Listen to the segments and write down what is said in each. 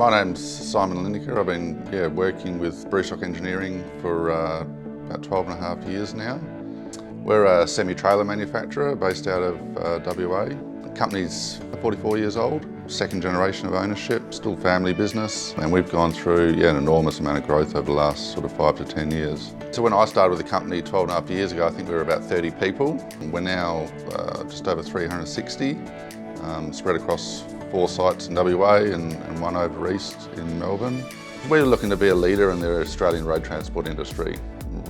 My name's Simon Linaker. I've been working with Brewstock Engineering for about 12 and a half years now. We're a semi-trailer manufacturer based out of WA. The company's 44 years old, second generation of ownership, still family business, and we've gone through an enormous amount of growth over the last sort of 5 to 10 years. So when I started with the company 12 and a half years ago, I think we were about 30 people. We're now just over 360, spread across 4 sites in WA and 1 over east in Melbourne. We're looking to be a leader in the Australian road transport industry,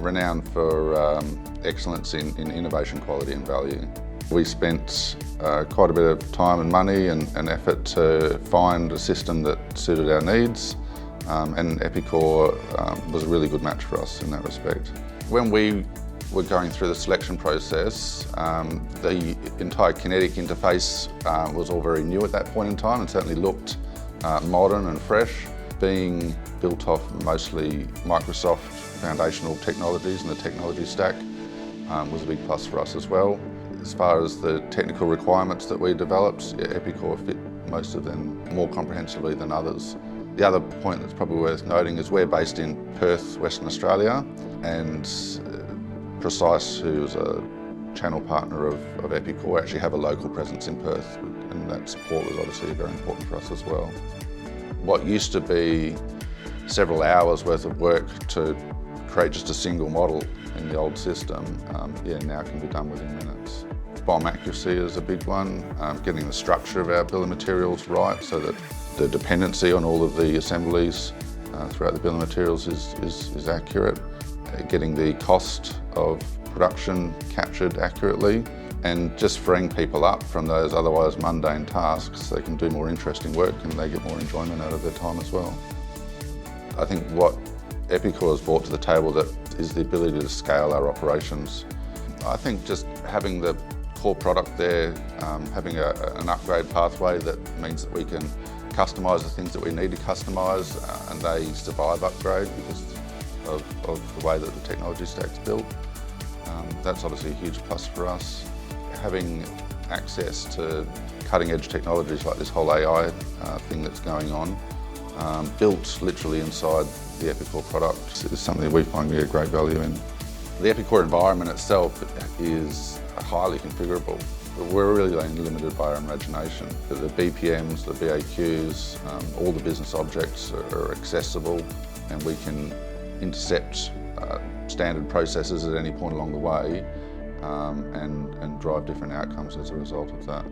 renowned for excellence in innovation, quality and value. We spent quite a bit of time and money and effort to find a system that suited our needs, and Epicor was a really good match for us in that respect. When we were going through the selection process, the entire Kinetic interface was all very new at that point in time and certainly looked modern and fresh. Being built off mostly Microsoft foundational technologies and the technology stack was a big plus for us as well. As far as the technical requirements that we developed, Epicor fit most of them more comprehensively than others. The other point that's probably worth noting is we're based in Perth, Western Australia, and Precise, who's a channel partner of Epicor, actually have a local presence in Perth, and that support was obviously very important for us as well. What used to be several hours worth of work to create just a single model in the old system, now can be done within minutes. BOM accuracy is a big one, getting the structure of our bill of materials right so that the dependency on all of the assemblies throughout the bill of materials is accurate, getting the cost of production captured accurately, and just freeing people up from those otherwise mundane tasks so they can do more interesting work and they get more enjoyment out of their time as well. I think what Epicor has brought to the table that is the ability to scale our operations. I think just having the core product there, having an upgrade pathway that means that we can customise the things that we need to customise and they survive upgrade because of the way that the technology stack's built. That's obviously a huge plus for us. Having access to cutting edge technologies like this whole AI thing that's going on, built literally inside the Epicor product, is something that we find a great value in. The Epicor environment itself is highly configurable. We're really limited by our imagination. The BPMs, the BAQs, all the business objects are accessible, and we can intercept standard processes at any point along the way and drive different outcomes as a result of that.